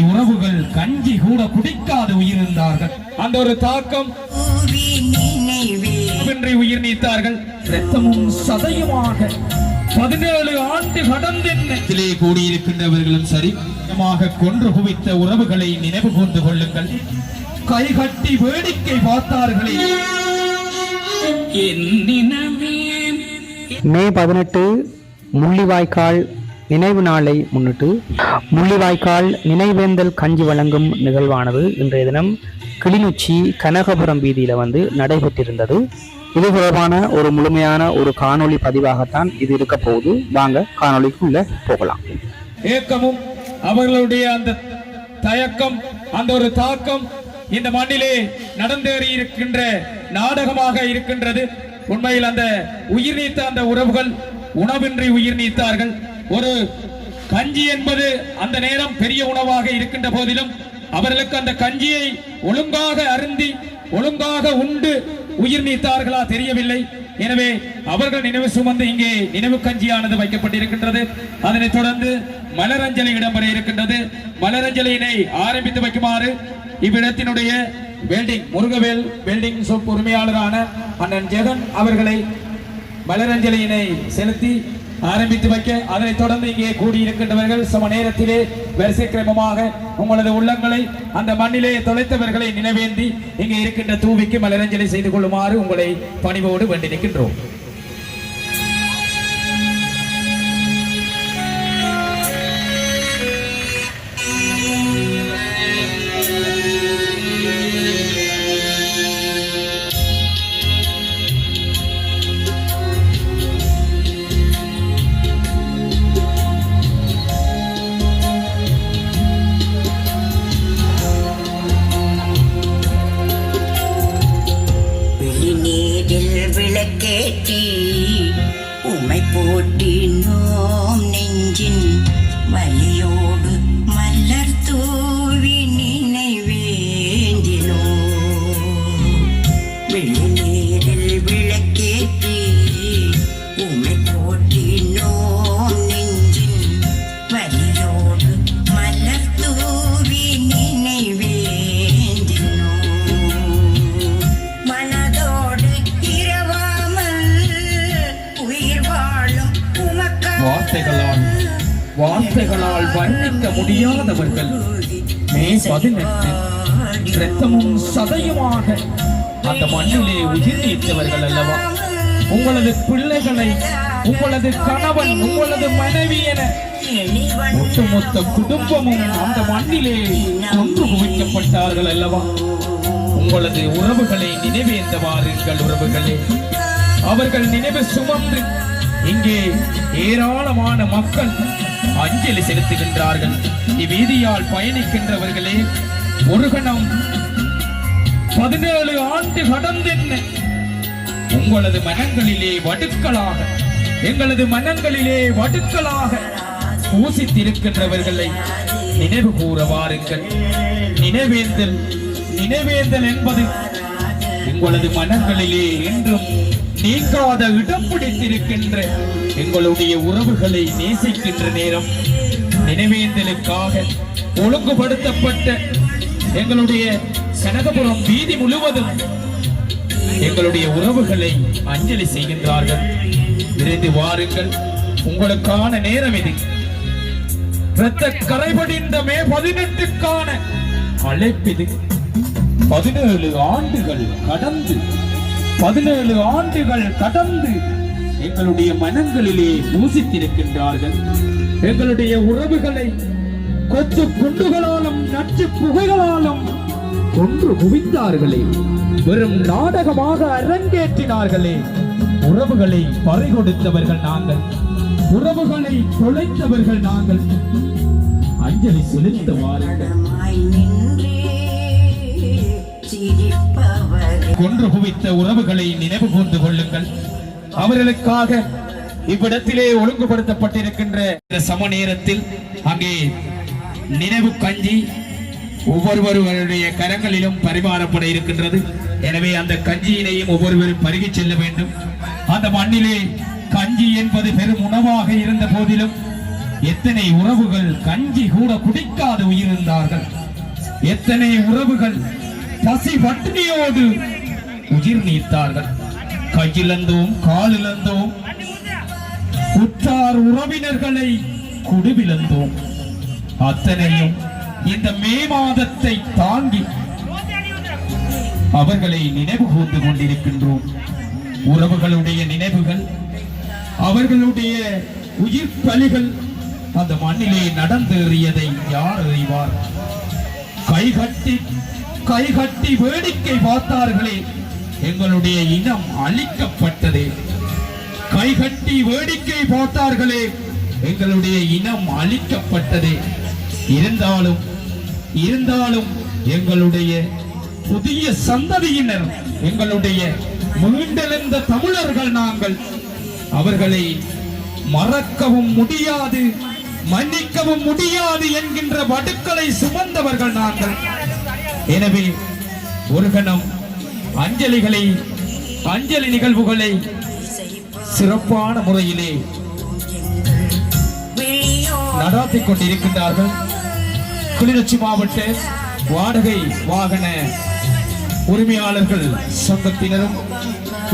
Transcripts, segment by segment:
உறவுகள் கஞ்சி கூட குடிக்காது உயிரிழந்தார்கள். அந்த ஒரு தாக்கம் உயிர் நீத்தார்கள். இரத்தமும் சதையுமாக 17 ஆண்டு கடந்தே கூடியிருக்கின்றவர்களும் சரி கொன்று குவித்த உறவுகளை நினைவு கூர்ந்து கொள்ளுங்கள். கைகட்டி வேடிக்கை பார்த்தார்களே. மே 18 முள்ளிவாய்க்கால் நினைவு நாளை முன்னிட்டு முள்ளிவாய்க்கால் நினைவேந்தல் கஞ்சி வழங்கும் நிகழ்வானது இன்றைய தினம் கிளிநொச்சி கனகபுரம் வீதியில நடைபெற்றிருந்தது. இது தொடர்பான ஒரு முழுமையான ஒரு காணொளி பதிவாகத்தான் இது இருக்க போகுது. வாங்க காணொளிக்குள்ள போகலாம். ஏக்கமும் அவர்களுடைய அந்த தயக்கம், அந்த ஒரு தாக்கம் இந்த மண்ணிலே நடந்தேறி இருக்கின்ற நாடகமாக இருக்கின்றது. உண்மையில் அந்த உயிர் நீத்த அந்த உறவுகள் உணவின்றி உயிர் நீத்தார்கள். ஒரு கஞ்சி என்பது அந்த நேரம் பெரிய உணவாக இருக்கின்ற போதிலும் அவர்களுக்கு அந்த கஞ்சியை ஒழுங்காக அருந்தி ஒழுங்காக உண்டு உயிர் நீத்தார்களா தெரியவில்லை. எனவே அவர்கள் நினைவு சுமந்து இங்கே நினைவு கஞ்சியானது வைக்கப்பட்டிருக்கின்றது. அதனைத் தொடர்ந்து மலரஞ்சலி இடம்பெற இருக்கின்றது. மலரஞ்சலியினை ஆரம்பித்து வைக்குமாறு இவ்விடத்தினுடைய முருகவேல் வெல்டிங் ஷாப் உரிமையாளரான அண்ணன் ஜெகன் அவர்களை மலரஞ்சலியினை செலுத்தி ஆரம்பித்து வைக்க, அதனைத் தொடர்ந்து இங்கே கூடியிருக்கின்றவர்கள் சம நேரத்திலே வரிசை கிரமமாக உங்களது உள்ளங்களை அந்த மண்ணிலே தொலைத்தவர்களை நினைவேந்தி இங்கே இருக்கின்ற தூவிக்கு மலரஞ்சலி செய்து கொள்ளுமாறு உங்களை பணிவோடு வேண்டி நிற்கின்றோம். உமை போற்றினோம் நெஞ்சின் வலியோடு மலர் தூவி நினைவேந்தினோ வெளிநீரில் விளக்கேற்றி உமை போற்றினோம் நெஞ்சின் வலியோடு மலர் தூவி நினைவேந்தினோ மனதோடு வார்த்தைகளால் வர்ணிக்க முடியாதவர்கள். மே 18 இரத்தமும் சதையுமாக அந்த மண்ணிலே உயிர் நீத்தவர்கள் அல்லவா? உங்களது பிள்ளைகளை, உங்களது கணவன், உங்களது மனைவி என ஒட்டுமொத்த குடும்பமும் அந்த மண்ணிலே கொன்று குவிக்கப்பட்டார்கள் அல்லவா? உங்களது உறவுகளை நினைவேந்த வாருங்கள் உறவுகளே. அவர்கள் நினைவு சுமந்து இங்கே ஏராளமான மக்கள் அஞ்சலி செலுத்துகின்றார்கள். இவ்வீதியால் பயணிக்கின்றவர்களே, ஒரு கணம் 17 ஆண்டு கடந்தென்ன உங்களது மனங்களிலே வடுக்களாக, எங்களது மனங்களிலே வடுக்களாக பூசித்திருக்கின்றவர்களை நினைவு கூற வாருங்கள். நினைவேந்தல் என்பது உங்களது மனங்களிலே என்றும் நீங்காத இடம் பிடித்திருக்கின்ற எங்களுடைய உறவுகளை நேசிக்கின்ற நேரம். நினைவேந்தலுக்காக ஒழுங்குபடுத்தப்பட்ட எங்களுடைய கனகபுரம் வீதி முழுவதும் எங்களுடைய உறவுகளை அஞ்சலி செய்கின்றார்கள். விரைந்து வாருங்கள், உங்களுக்கான நேரம் இது. இரத்த கரைபடிந்த மே 18க்கான அழைப்பிது. 17 ஆண்டுகள் கடந்து எங்களுடைய மனங்களிலே பூசித்திருக்கின்றார்கள். எங்களுடைய உறவுகளை கொத்து குண்டுகளாலும் நச்சு புகைகளாலும் கொன்று குவித்தார்களே, வெறும் நாடகமாக அரங்கேற்றினார்களே. உறவுகளை பறிகொடுத்தவர்கள் நாங்கள், உறவுகளை தொலைத்தவர்கள் நாங்கள். அஞ்சலி செலுத்த வாருங்கள். கொன்று குவித்த உறவுகளை நினைவு கூர்ந்து கொள்ளுங்கள். அவர்களுக்காக இவ்விடத்திலே ஒழுங்குபடுத்தப்பட்டிருக்கின்ற சம நேரத்தில் அங்கே நினைவு கஞ்சி ஒவ்வொருவருடைய கரங்களிலும் பரிமாறப்பட இருக்கின்றது. எனவே அந்த கஞ்சியினையும் ஒவ்வொருவரும் பருகி செல்ல வேண்டும். அந்த மண்ணிலே கஞ்சி என்பது பெரும் உணவாக இருந்த போதிலும் எத்தனை உறவுகள் கஞ்சி கூட குடிக்காது உயிரிழந்தார்கள். எத்தனை உறவுகள் பசி பட்டினியோடு உயிர் நீத்தார்கள். கையிழந்தோம், காலிழந்தோம், உற்றார் உறவினர்களை குடுவிழந்தோம். அத்தனையும் இந்த மே மாதத்தை தாங்கி அவர்களை நினைவு கூர்ந்து கொண்டிருக்கின்றோம். உறவுகளுடைய நினைவுகள், அவர்களுடைய உயிர் பலிகள் அந்த மண்ணிலே நடந்தேறியதை யார் அறிவார்? கைகட்டி வேடிக்கை பார்த்தார்களே, எங்களுடைய இனம் அழிக்கப்பட்டதே. கைகட்டி வேடிக்கை பார்த்தார்களே, எங்களுடைய இனம் அழிக்கப்பட்டதே. இருந்தாலும் எங்களுடைய புதிய சந்ததியினர், எங்களுடைய மீண்டெழுந்த தமிழர்கள் நாங்கள். அவர்களை மறக்கவும் முடியாது, மன்னிக்கவும் முடியாது என்கின்ற வடுக்களை சுமந்தவர்கள் நாங்கள். எனவே ஒரு கணம் அஞ்சலி நிகழ்வுகளை சிறப்பான முறையிலே நடாத்திக் கொண்டிருக்கின்றார்கள். கிளிநொச்சி மாவட்ட வாடகை வாகன உரிமையாளர்கள் சங்கத்தினரும்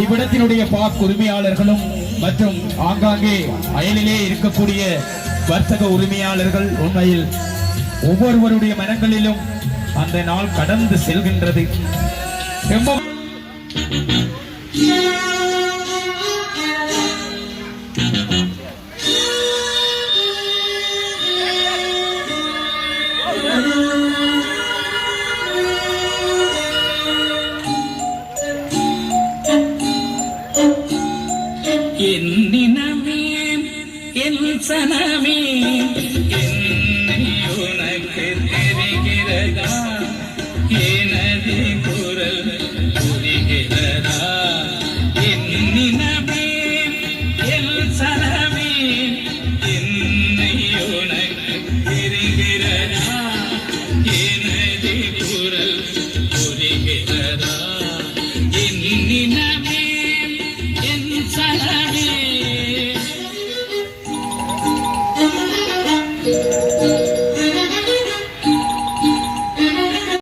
இவ்விடத்தினுடைய பாக் உரிமையாளர்களும் மற்றும் ஆங்காங்கே அயலிலே இருக்கக்கூடிய வர்த்தக உரிமையாளர்கள், உண்மையில் ஒவ்வொருவருடைய மனங்களிலும் அந்த நாள் கடந்து செல்கின்றது. என்னினமே என் சனமே என்னை உனக்கு தெரிகிறதா? எனது குரல் புரிகிறதா? என்னினமே என் சனமே என்னை உனக்கு தெரிகிறதா?